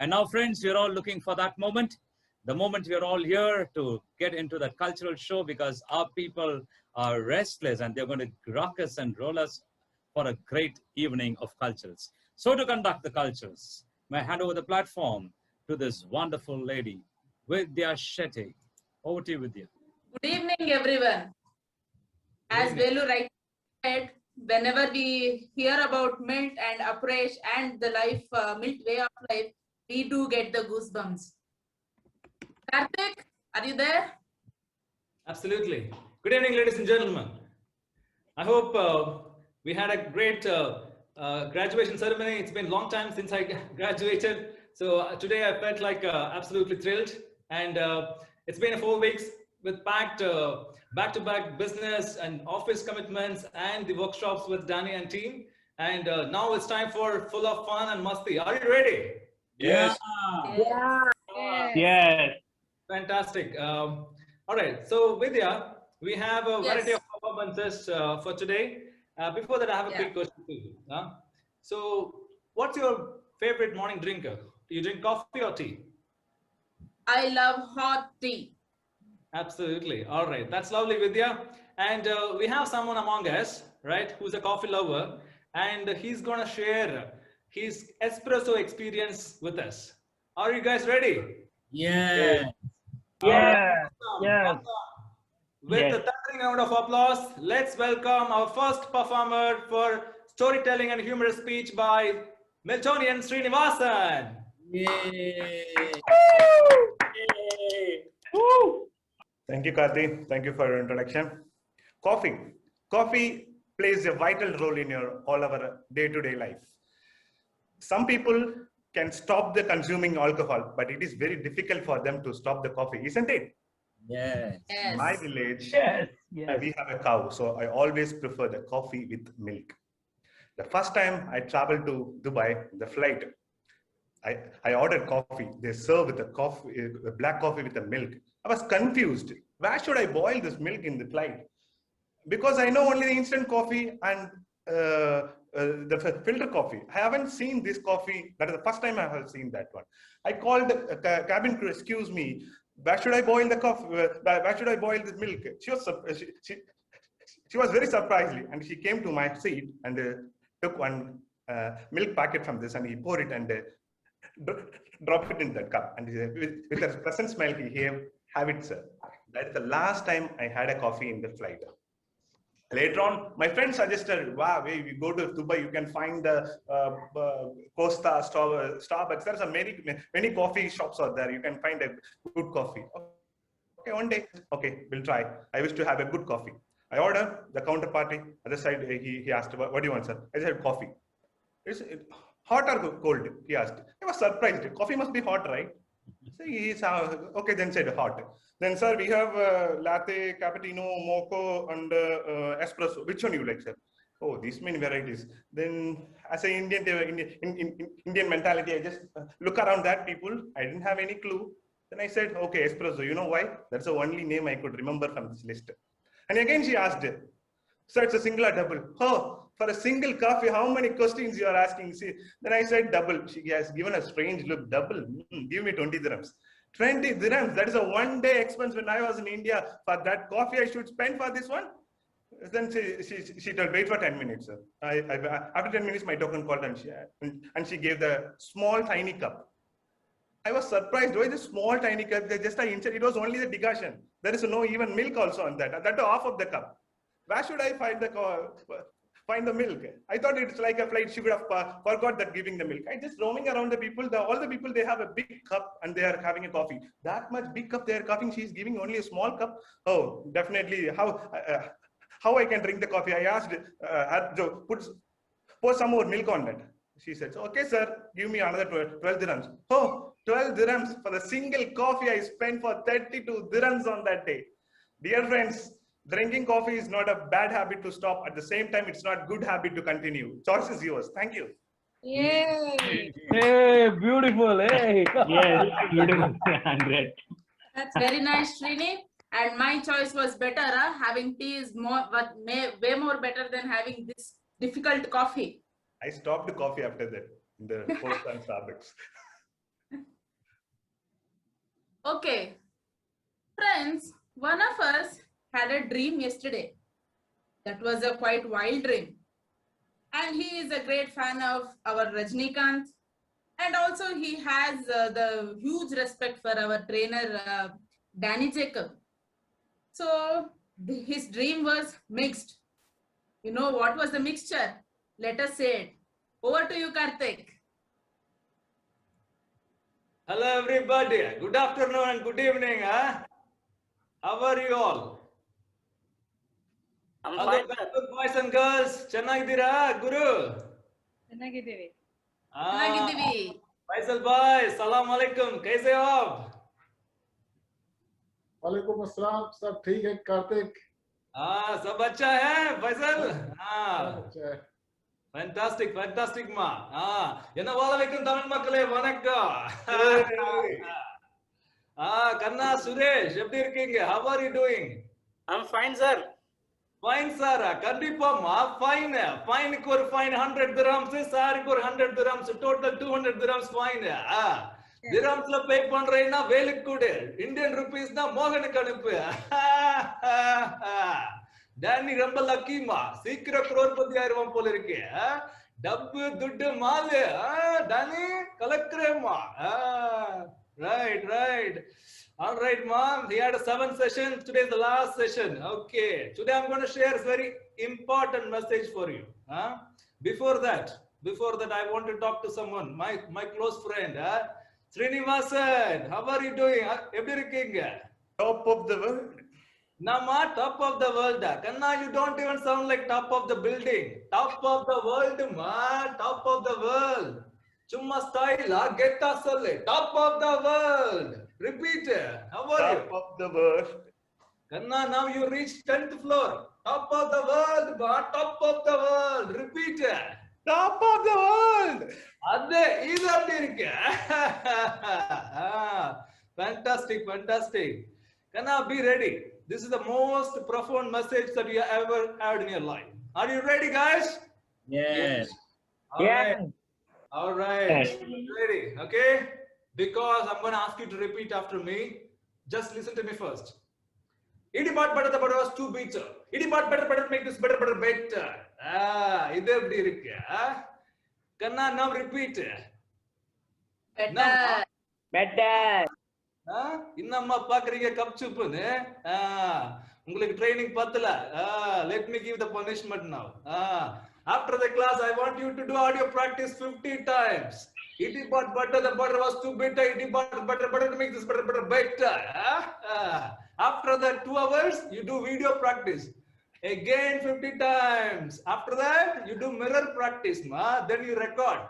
And now, friends, we're all looking for that moment. The moment we're all here to get into that cultural show because our people are restless and they're going to rock us and roll us for a great evening of cultures. So to conduct the cultures, may I hand over the platform to this wonderful lady, Vidya Shetty. Over to you, Vidya. Good evening, everyone. As Velu rightly said, whenever we hear about MILT and approach and the life, MILT way of life, we do get the goosebumps. Karthik, are you there? Absolutely. Good evening, ladies and gentlemen. I hope we had a great graduation ceremony. It's been a long time since I graduated. So today I felt like absolutely thrilled. And it's been 4 weeks with packed back-to-back business and office commitments and the workshops with Danny and team. And now it's time for full of fun and masti. Are you ready? Yes. Yes. Fantastic. All right. So Vidya, we have a variety of performances for today. Before that, I have a quick question to you. So what's your favorite morning drinker? Do you drink coffee or tea? I love hot tea. Absolutely. All right. That's lovely, Vidya. And we have someone among us, right, who's a coffee lover, and he's going to share his espresso experience with us. Are you guys ready? Yeah. Yeah. Awesome. Yes. Awesome. With a thundering round of applause, let's welcome our first performer for storytelling and humorous speech by Miltonian Srinivasan. Yay. Woo. Thank you, Karthi. Thank you for your introduction. Coffee. Coffee plays a vital role in all our day-to-day life. Some people can stop the consuming alcohol, but it is very difficult for them to stop the coffee, isn't it? Yes. In my village, Yes. we have a cow, so I always prefer the coffee with milk. The first time I traveled to Dubai, the flight, I ordered coffee. They serve with the coffee, black coffee with the milk. I was confused. Why should I boil this milk in the flight? Because I know only the instant coffee and the filter coffee. I haven't seen this coffee. That is the first time I have seen that one. I called the cabin crew. Excuse me. Why should I boil the coffee? Why should I boil this milk? She was very surprised, and she came to my seat and took one milk packet from this, and he poured it and drop it in that cup. And with a pleasant smile, he have it, sir. That is the last time I had a coffee in the flight. Later on, my friend suggested, wow, if you go to Dubai, you can find the Costa, Starbucks. There's many coffee shops out there. You can find a good coffee. Okay, one day, okay, we'll try. I wish to have a good coffee. I ordered the counterparty. Other side, he asked, what do you want, sir? I said, coffee. Is it hot or cold? He asked. I was surprised. Coffee must be hot, right? So he's okay, then said hot. Then, sir, we have latte, cappuccino, mocha, and espresso. Which one you like, sir? Oh, these many varieties. Then, as an Indian mentality, I just look around that people. I didn't have any clue. Then I said, okay, espresso. You know why? That's the only name I could remember from this list. And again, she asked, sir, it's a single or double? Oh, for a single coffee, how many questions you are asking? See, then I said double. She has given a strange look. Double? Give me 20 dirhams. 20 dirhams. That is a one-day expense when I was in India. For that coffee, I should spend for this one. Then she told, wait for 10 minutes, sir. After 10 minutes, my token called and she gave the small, tiny cup. I was surprised. Why the small, tiny cup? It was only the decoction. There is no even milk also on that. That half of the cup. Where should I find the milk? I thought it's like a flight. She would have forgot that giving the milk. I just roaming around the people. All the people, they have a big cup and they are having a coffee. That much big cup they are coughing. She's giving only a small cup. Oh, definitely. How I can drink the coffee? I asked, pour some more milk on that. She said, okay, sir, give me another 12 dirhams. Oh, 12 dirhams for the single coffee I spent for 32 dirhams on that day. Dear friends, drinking coffee is not a bad habit to stop. At the same time, it's not a good habit to continue. Choice is yours. Thank you. Yay! Hey, beautiful. Hey. Yes, beautiful. 100. That's very nice, Srini. And my choice was better. Having tea is way more better than having this difficult coffee. I stopped the coffee after that in the Costa and Starbucks. Okay, friends, one of us had a dream yesterday. That was a quite wild dream. And he is a great fan of our Rajnikant. And also he has the huge respect for our trainer, Danny Jacob. So his dream was mixed. You know what was the mixture? Let us say it. Over to you, Karthik. Hello, everybody. Good afternoon and good evening. Huh? How are you all? I'm Hello, fine, sir. boys and girls. ಚೆನ್ನಾಗಿದ್ದೀರಾ ಗುರು? ಚೆನ್ನಾಗಿದ್ದೀವಿ. Faisal bhai, salam alaikum. कैसे हो आप? वालेकुम अस्सलाम, सब ठीक है कार्तिक? सब अच्छा है फैसल? सब अच्छा है. Fantastic, fantastic ma. என்ன வாழ வைக்கும் தமிழ் மக்களே வணக்கம். கண்ணா சுரேஷ் எப்படி இருக்கீங்க? How are you doing? I'm fine, sir. Fine sir, கண்டிப்பாமா fine. Fineக்கு ஒரு fine 100 dirhams, சாருக்கு ஒரு 100 dirhams, total 200 dirhams fine. dirhamsல பே பண்றேன்னா வேலுக்கு கொடு, இந்தியன் ரூபீஸ்னா மோகனுக்கு அனுப்பு. டேனி ரொம்ப லக்கிமா, சீக்கிரம் crorepati ஆயிருவான் போல இருக்கு. டப்பு துட்டு மாலு, டேனி கலக்குறேம்மா. Right, right. All right, mom. We had 7 sessions. Today is the last session. Okay. Today I'm going to share a very important message for you. Before that, I want to talk to someone, my close friend. Srinivasan, how are you doing? எப்படி இருக்கீங்க? Top of the world. Nama, top of the world. Kanna, you don't even sound like top of the building. Top of the world, ma. Top of the world. Chumma style, get us top of the world. Repeat. How are you? Top of the world. Kanna, now you reached 10th floor. Top of the world, ma. Top of the world. Repeat. Top of the world. Adhe, idu apdi irukku. Fantastic, fantastic. Kanna, be ready. This is the most profound message that you ever had in your life. Are you ready, guys? Yes. All right. All right. Yes. Ready? Okay? Because I'm going to ask you to repeat after me. Just listen to me first. Idi part better, the butter was too bitter. Idi part better, make this better, better. Idu eppadi irukku? Kanna, now repeat. Better. Better. இன்னம்மா பாக்குறீங்க கப்சுப்புன்னு உங்களுக்கு training பத்தல let me give the punishment now after the class I want you to do audio practice 50 times. Iti but butter, the butter was too bitter. Iti but butter to make this better better. After that 2 hours you do video practice again 50 times. After that you do mirror practice, then you record.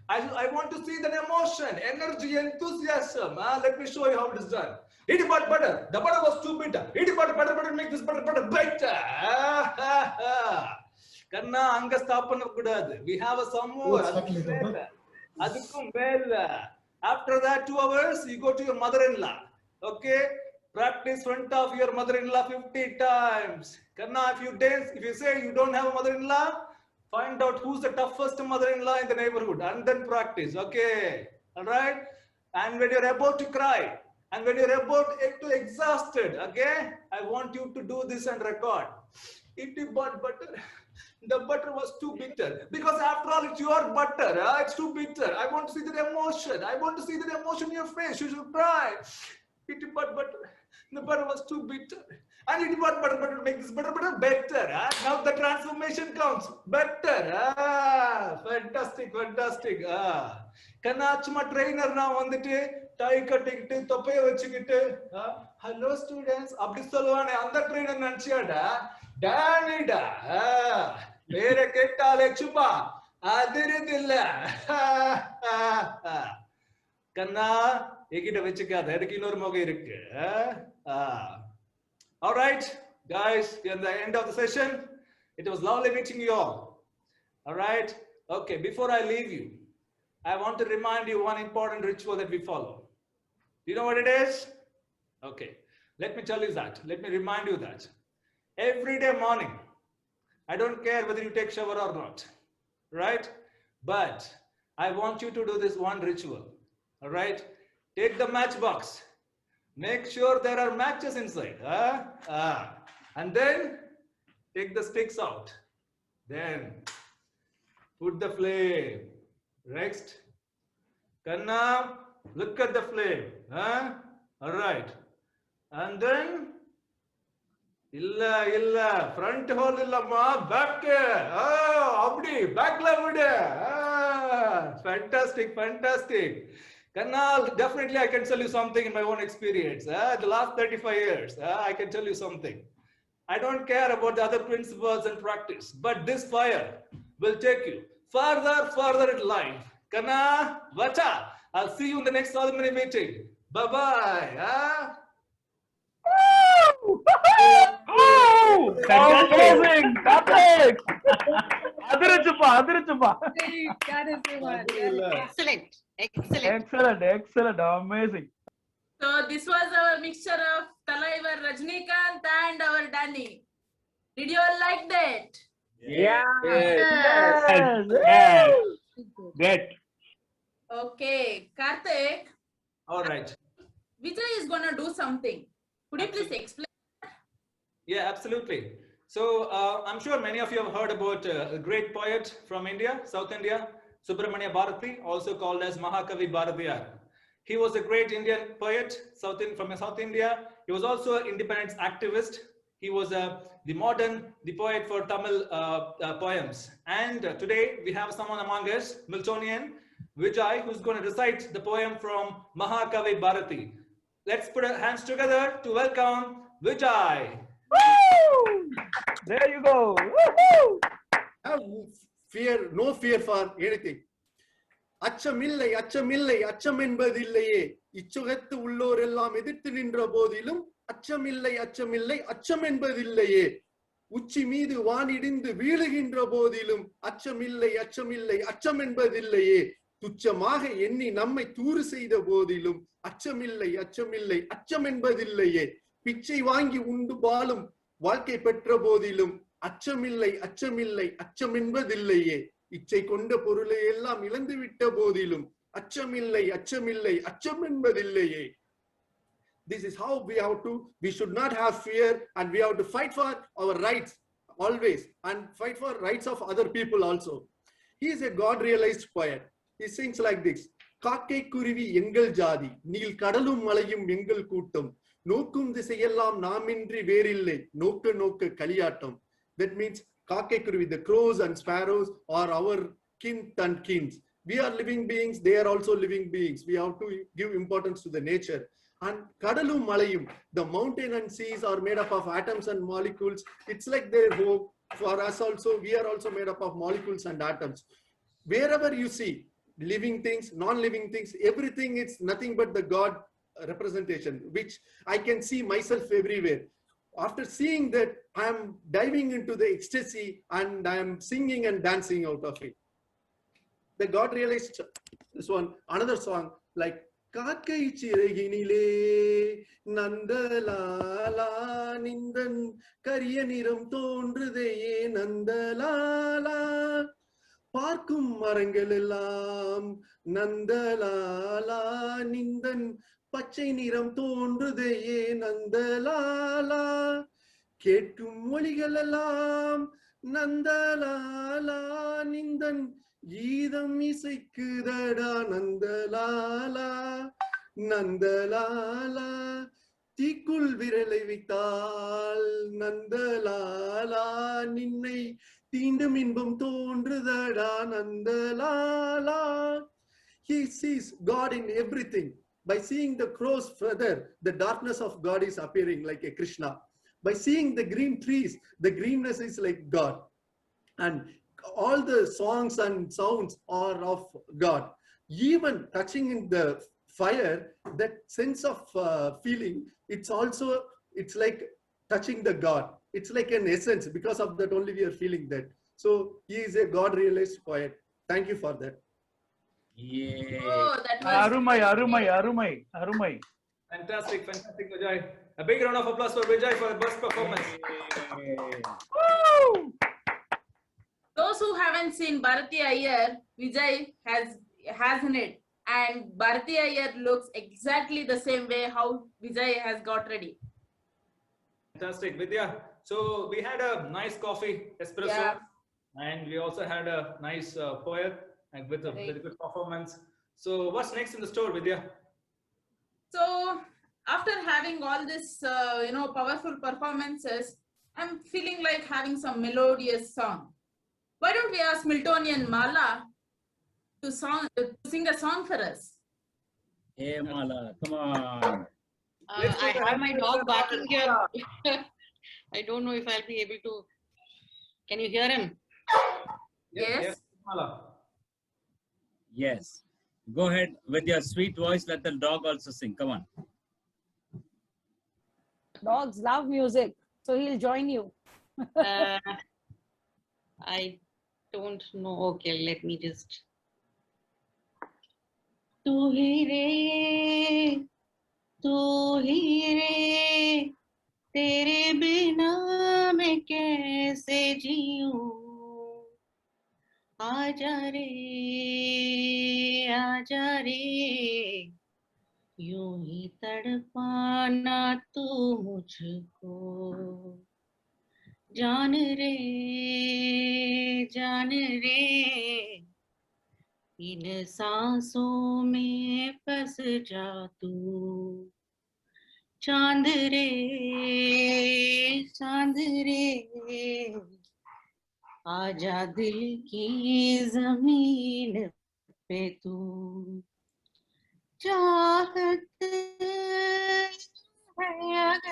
I want to see that emotion, energy, enthusiasm. Let me show you how it is done. Eat but butter. The butter was too bitter. Eat butter, make this butter better. Kanna, anga stop panna kudadu. We have a some more. Adukkum mela. After that 2 hours, you go to your mother-in-law. Okay? Practice front of your mother-in-law 50 times. Kanna, if you say you don't have a mother-in-law, find out who's the toughest mother-in-law in the neighborhood and then practice. Okay? All right? And when you're about to cry and when you're about to exhausted, okay? I want you to do this and record. It but butter. The butter was too bitter. Because after all, it's your butter. It's too bitter. I want to see that emotion. I want to see that emotion in your face. You should cry. It but butter. The butter was too bitter. And it but butter make this butter better. Now the transformation comes. Better. Fantastic, fantastic. Kanachma trainer now வந்துட்டு tie கட்டிக்கிட்டு தொப்பைய வச்சுக்கிட்டு hello students அப்படி சொல்லுவானே அந்த trainer நினைச்சியாடா டானிடா பேரை கேட்டாலே சும்மா அதிருது இல்ல கண்ணா என்கிட்ட வச்சுக்காத எனக்கு இன்னொரு முகம் இருக்கு all right guys, we are at the end of the session. It was lovely meeting you all right. Okay, before I leave you, I want to remind you one important ritual that we follow. Do you know what it is? Okay, let me tell you that. Let me remind you that every day morning, I don't care whether you take shower or not, right? But I want you to do this one ritual. All right, take the matchbox, Make sure there are matches inside. And then take the sticks out. Then put the flame. Next. Kanna, look at the flame. All right. And then illa front hole illamma back. Abdi back la vidu. Fantastic. Kanna, definitely I can tell you something in my own experience. The last 35 years, I can tell you something. I don't care about the other principles and practice, but this fire will take you further in life. Kanna, vacha. I'll see you in the next ceremony meeting. Bye-bye. Amazing! Karthik! Adiruchupa! Excellent, amazing. So this was our mixture of Talaivar Rajnikant and our Danny. Did you all like that? Yes. Great. Okay, Karthik, All right. Vijay is gonna do something. Could you please explain? Yeah, absolutely. So I'm sure many of you have heard about a great poet from India, South India, Subramania Bharati, also called as Mahakavi Bharatiyar. He was a great Indian poet from South India. He was also an independence activist. He was the poet for Tamil poems. And today we have someone among us, Miltonian, Vijay, who's going to recite the poem from Mahakavi Bharati. Let's put our hands together to welcome Vijay. Woo! There you go. Woo-hoo! Have no fear for anything. அச்சமில்லை அச்சம் என்பதில்லையே இச்சுகத்து உள்ளோர் எல்லாம் எதிர்த்து நின்ற போதிலும் அச்சமில்லை அச்சம் என்பதில்லையே உச்சி மீது வானிடிந்து வீழுகின்ற போதிலும் அச்சமில்லை அச்சம் என்பதில்லையே துச்சமாக எண்ணி நம்மை தூறு செய்த போதிலும் அச்சமில்லை அச்சம் என்பதில்லையே பிச்சை வாங்கி உண்டு பாலும் வாழ்க்கை பெற்ற போதிலும் அச்சமில்லை அச்சம் என்பதில்லையே இச்சை கொண்ட பொருளை எல்லாம் இழந்து விட்ட போதிலும் அச்சமில்லை அச்சம் என்பதில்லையே. This is how we should not have fear, and we have to fight for our rights always and fight for rights of other people also. He is a God realized poet. He sings like this: காக்கை குருவி எங்கள் ஜாதி Neil கடலும் மலையும் எங்கள் கூட்டம் நோக்கும் திசையெல்லாம் நாமின்றி வேறில்லை நோக்க களியாட்டம். That means காக்கை குருவி, the crows and sparrows are our kin and kins. We are living beings, they are also living beings. We have to give importance to the nature. And kadalum malayum, the mountain and seas are made up of atoms and molecules. It's like their home. For us also, we are also made up of molecules and atoms. Wherever you see living things, non-living things, everything is nothing but the God representation, which I can see myself everywhere. After seeing that, I am diving into the ecstasy and I am singing and dancing out of it. The God realized this one, another song like காக்கை சிறகினிலே நந்தலாலா நிந்தன் கரிய நிறம் தோன்றுதையே நந்தலாலா பார்க்கும் மரங்கள் எல்லாம் நந்தலாலா நிந்தன் பச்சை நிறம் தோன்றுதையே நந்தலாலா கேட்கும் மொழிகள் எல்லாம் நந்தலாலா நிந்தன் கீதம் இசைக்குதடா நந்தலாலா நந்தலாலா தீக்குள் விரலை வைத்தால் நந்தலாலா நின்னை தீண்டும் இன்பம் தோன்றுதடா Nandalala. He sees God in everything. By seeing the crow's feather, the darkness of God is appearing like a Krishna. By seeing the green trees, the greenness is like God. And all the songs and sounds are of God. Even touching in the fire, that sense of feeling, it's like touching the God. It's like an essence. Because of that only we are feeling that. So he is a God realized poet. Thank you for that. Yeah. Oh, that was Arumai. Fantastic, Vijay. A big round of applause for Vijay for the best performance. Woo! those who haven't seen Bharati Iyer, Vijay has in it. And Bharati Iyer looks exactly the same way how Vijay has got ready. Fantastic, Vidya. So we had a nice coffee, espresso, Yeah. and we also had a nice poet and with a very good performance. So what's next in the store, Vidya? So after having all this, powerful performances, I'm feeling like having some melodious song. Why don't we ask Miltonian Mala to sing a song for us? Hey, Mala, come on. I have my dog barking here. I don't know if I'll be able to. Can you hear him? Yes. Mala. Yes. Go ahead with your sweet voice. Let the dog also sing. Come on. Dogs love music, so he'll join you. I don't know. Okay, let me just. तू ही रे, तेरे बिना मैं कैसे जीऊं? आजा रे, यूं ही तड़पाना तू मुझको. जान रे, इन सांसों में बस जा तू. चांद रे, आजा दिल की जमीन पे तू. चाहत है अगर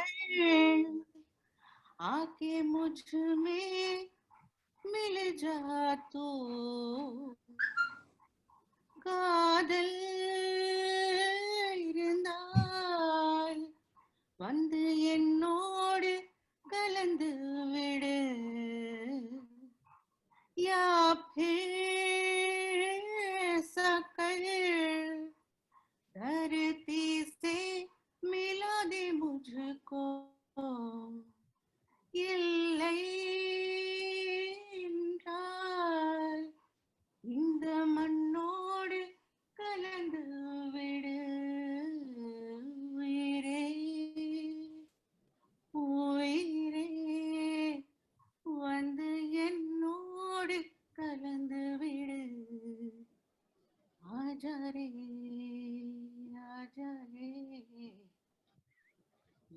आके मुझ में मिल जा तू. காதல் இருந்தால் வந்து என்னோடு கலந்து விடு. या फिर ऐसा कर धरती से मिला दे मुझको. இல்லை என்றால் இந்த மண்ணோடு கலந்து விடு. உயிரே வந்து என்னோடு கலந்து விடு. ஆஜா रे,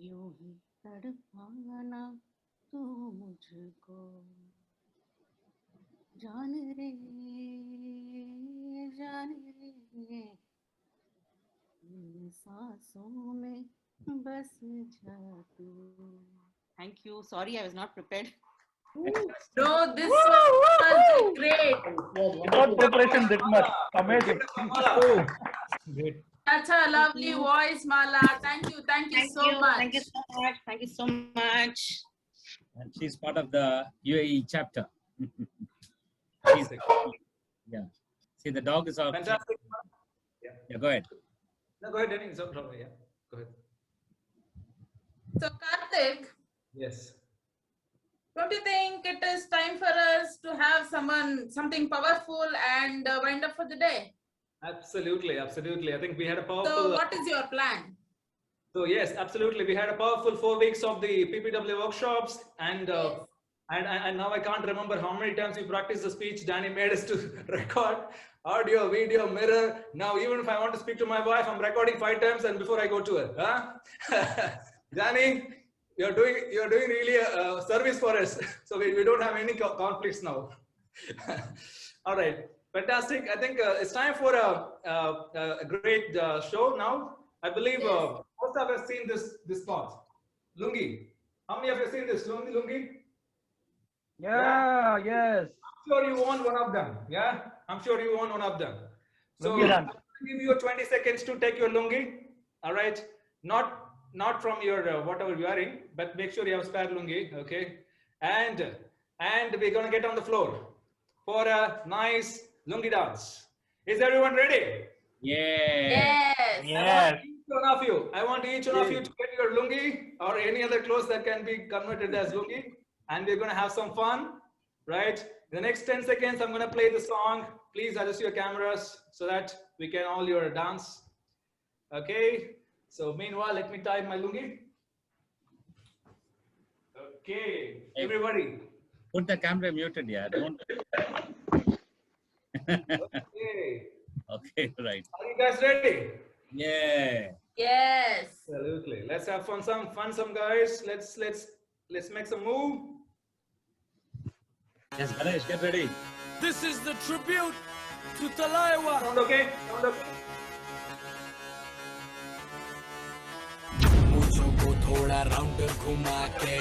यूं ही तड़पाना तू मुझको. जान रे, इन सांसों में बस जा तू. Thank you. Sorry, I was not prepared. No, this was great. Without preparation, that much. Amazing. Great. Such a lovely voice, Mala. Thank you so much. Thank you so much. Thank you so much. And she's part of the UAE chapter. Yeah. See, the dog is out. Fantastic. Yeah, go ahead. No, go ahead, Danny. It's no problem. Yeah, go ahead. So, Karthik, Yes. don't you think it is time for us to have something powerful and wind up for the day? Absolutely. I think we had a powerful. So, what is your plan? So yes, absolutely. We had a powerful 4 weeks of the PPW workshops, and and now I can't remember how many times we practiced the speech. Danny made us to record audio, video, mirror. Now even if I want to speak to my wife, I'm recording 5 times and before I go to her. Huh? Danny, you're doing really a service for us. So we don't have any conflicts now. All right, fantastic. I think it's time for a great show now. I believe most of us have seen this cloth, lungi. How many of you have seen this lungi? Yeah, yes. I'm sure you want one of them. Yeah, I'm sure you want one of them. So I'll give you 20 seconds to take your lungi. All right, not from your whatever you're wearing, but make sure you have spare lungi. Okay, and we're gonna get on the floor for a nice lungi dance. Is everyone ready? Yeah. Yes. Yes. I want each one of you to get your lungi or any other clothes that can be converted as lungi, and we're going to have some fun, right? In the next 10 seconds, I'm going to play the song. Please adjust your cameras so that we can all your dance. Okay. So meanwhile, let me tie my lungi. Okay, everybody. Put the camera muted, yeah. Don't. Okay. Okay, right. Are you guys ready? Yeah. Yes. Absolutely. Let's have some guys. Let's make some move. Yes, Ganesh, get ready. This is the tribute to Talaiwa. Sound okay? Sound okay? मुझों को थोड़ा round घुमा के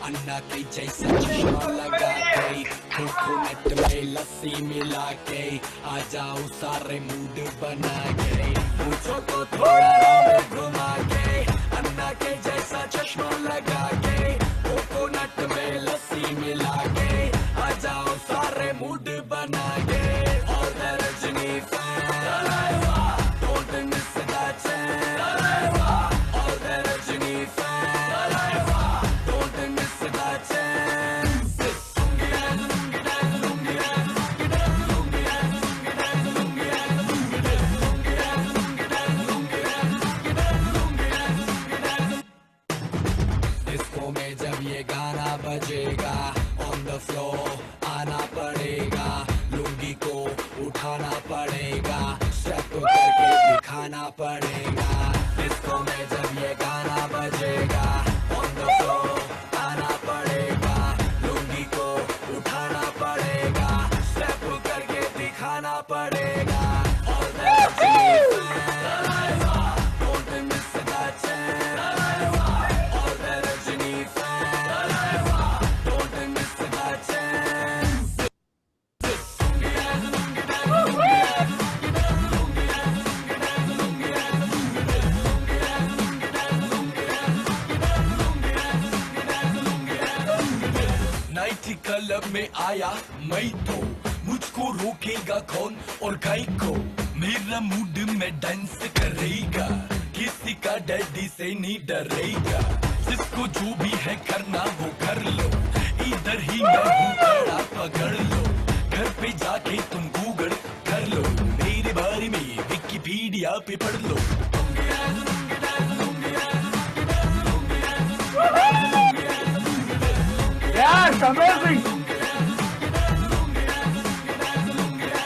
अन्ना के जैसा चश्मा लगा के coconut में लस्सी मिला के आ जाओ सारे मूड बना के मुझों को थोड़ा राउंड घुमा के अन्ना के जैसा चश्मा लगा के कोकोनट में लस्सी मिला के आ जाओ सारे मूड बना के और Rajni fan don't miss that chance all the Rajini fans don't miss that chance disco में जब ये गाना बजेगा on the floor आना पड़ेगा लुंगी को उठाना पड़ेगा स्टेप करके दिखाना पड़ेगा डिस्को में जब ये गाना बजेगा on the floor आना पड़ेगा लुंगी को उठाना पड़ेगा स्टेप करके दिखाना पड़ेगा और don't miss that chance all the Rajini fans don't miss that chance night club में आया मैं तो मुझको रोकेगा कौन और गाय को मेरा मूड में डांस करेगा किसी का डैडी से नहीं डरेगा जिसको जो भी है करना वो कर लो इधर ही मैं हूँ खड़ा पकड़ लो घर पे जाके तुम गूगल कर लो मेरे बारे में विकिपीडिया पे पढ़ लो Yes, amazing.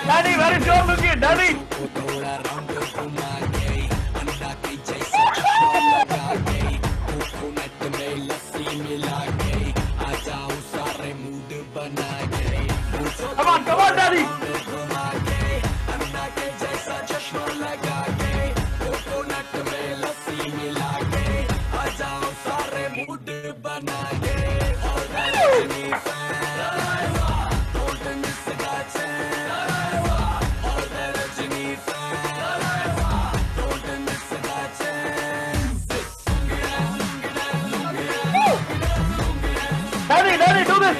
Daddy, very sure looking, Daddy. थोड़ा राउंड घुमा के अंडा के जैसा चश्मा लगा के कोकोनट में लस्सी मिला के आ जाओ सारे मूड बना के Come on, Daddy. घुमा के अंडा के जैसा चश्मा लगा के कोकोनट में लस्सी मिला के आ जाओ सारे मूड बना के और Rajni fan don't miss that chance all the Rajini fans don't miss that chance Daddy, do this.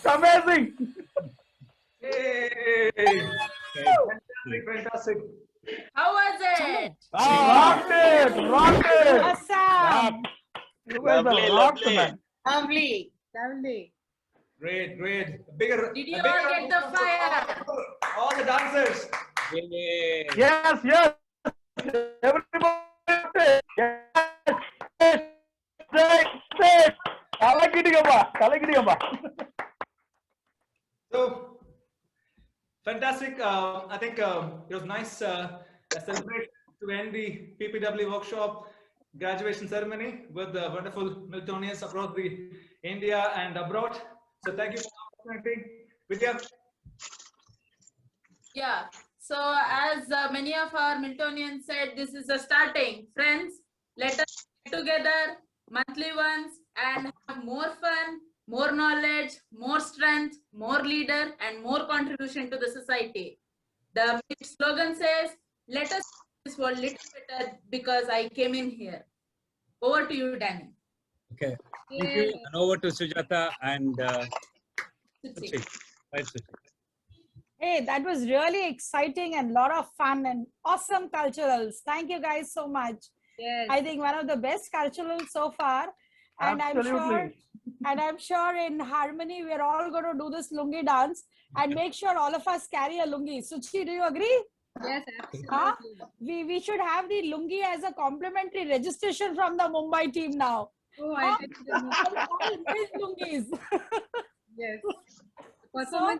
Amazing. Hey. Fantastic. How was it? Rocked it. Awesome. You guys are rocked, man. Lovely. Lovely. Great. Bigger. Did you a bigger all get the round of fire? applause for all the dancers. Yeah. Yes. Everybody. Yes. Straight. Kalakidiyamba. So fantastic. I think it was nice celebration to end the PPW workshop graduation ceremony with the wonderful Miltonians across the India and abroad. So thank you for the opportunity. Vidya. Yeah. So as many of our Miltonians said, this is a starting. Friends, let us get together monthly once and have more fun, more knowledge, more strength, more leader, and more contribution to the society. The slogan says, let us make this world little better because I came in here. Over to you, Danny. Okay. Thank you. And over to Sujata and Suchi. Suchi. Right, Suchi. Hey, that was really exciting and a lot of fun and awesome culturals. Thank you guys so much. Yes. I think one of the best culturals so far. And Absolutely. I'm sure in harmony, we're all going to do this lungi dance and make sure all of us carry a lungi. Suchi, do you agree? Yes, absolutely. Huh? We should have the lungi as a complimentary registration from the Mumbai team now. Oh, Huh? I take the All big lungis. Yes. So,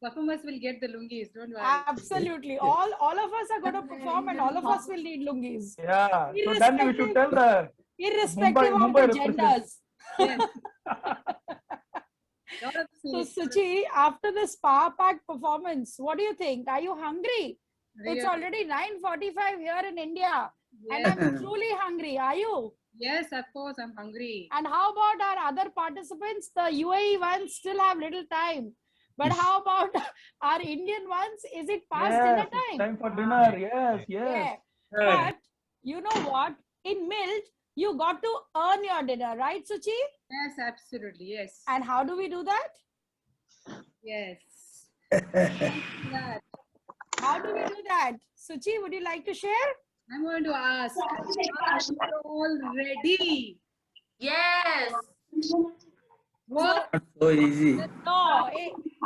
Performers will get the lungis, don't worry. absolutely. All of us are going to perform and all of us will need lungis. Yeah. So Danny, we should tell the Irrespective of Mumbai the genders. Yes. So Suchi, after this Power Pack performance, what do you think? Are you hungry? It's already 9:45 here in India. And I'm truly hungry. Are you? Yes, of course, I'm hungry. And how about our other participants? The UAE ones still have little time. But how about our Indian ones? Is it past dinner it's time? time for dinner. Yes, yes. Yeah. But you know what? In MILT, you got to earn your dinner, right, Suchi? Yes, absolutely. Yes. And how do we do that? Yes. How do we do that? Suchi, would you like to share? I'm going to ask. Are you all ready? Yes. What? So easy. No,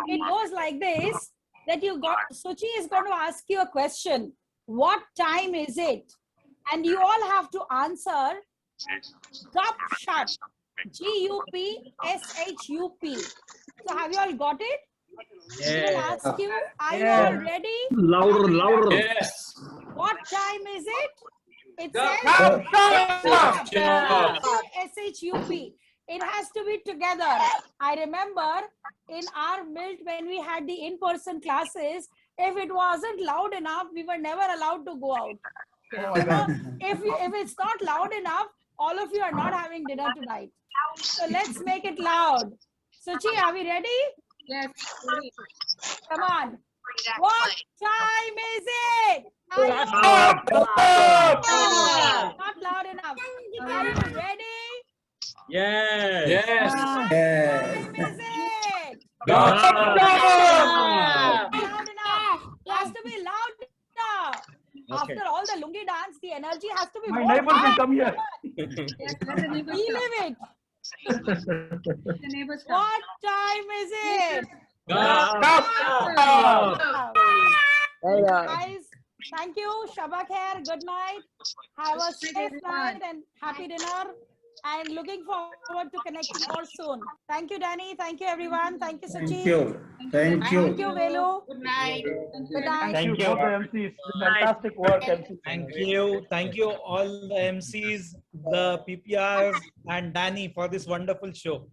it goes like this, that Suchi is going to ask you a question. What time is it? And you all have to answer Gup Shut. G-U-P-S-H-U-P. So have you all got it? Yeah. We'll ask you, are you all ready? Louder, louder. Yes. What time is it? It says S-H-U-P. It has to be together. I remember in our MILT when we had the in-person classes, if it wasn't loud enough, we were never allowed to go out. If it's not loud enough, all of you are not having dinner tonight. So let's make it loud. Suchi, are we ready? Yes. Come on. What time is it? Not loud enough. Are you ready? Yes. Yes. What Yes. time is it? Go. Loud enough. It has to be loud enough. Okay. After all the lungi dance, the energy has to be My more. neighbors will come here. Yes, let the neighbors Believe come. it. Let the neighbors come. What time is it? Go. Guys, thank you. Shabak Khair. Good night. Have a safe night and happy dinner. And looking forward to connecting more soon. Thank you, Danny. Thank you, everyone. Thank you, Suchi. Thank you. Thank you. Thank you, Velu. Good night. Good night. Thank you, both the MCs. Fantastic work, MCs. Thank you all the MCs, the PPRs and Danny for this wonderful show.